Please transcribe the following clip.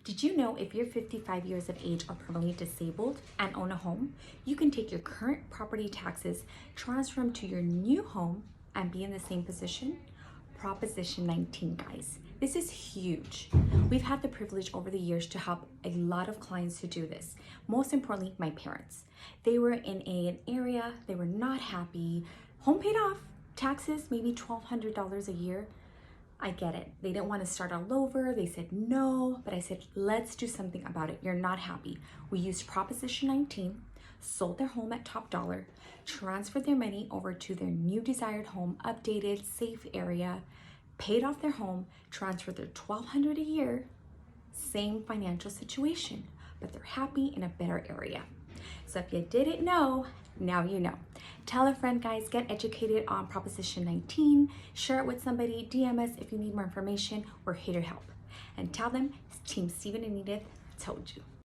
Did you know if you're 55 years of age or permanently disabled and own a home, you can take your current property taxes, transfer them to your new home, and be in the same position? Proposition 19, guys. This is huge. We've had the privilege over the years to help a lot of clients to do this. Most importantly, my parents. They were in an area, they were not happy, home paid off, taxes, maybe $1,200 a year. I get it. They didn't want to start all over. They said no, but I said, let's do something about it. You're not happy. We used Proposition 19, sold their home at top dollar, transferred their money over to their new desired home, updated, safe area, paid off their home, transferred their $1,200 a year, same financial situation, but they're happy in a better area. So if you didn't know, now you know. Tell a friend, guys, get educated on Proposition 19, share it with somebody, DM us if you need more information. We're here to help. And tell them Team Stephen and Edith told you.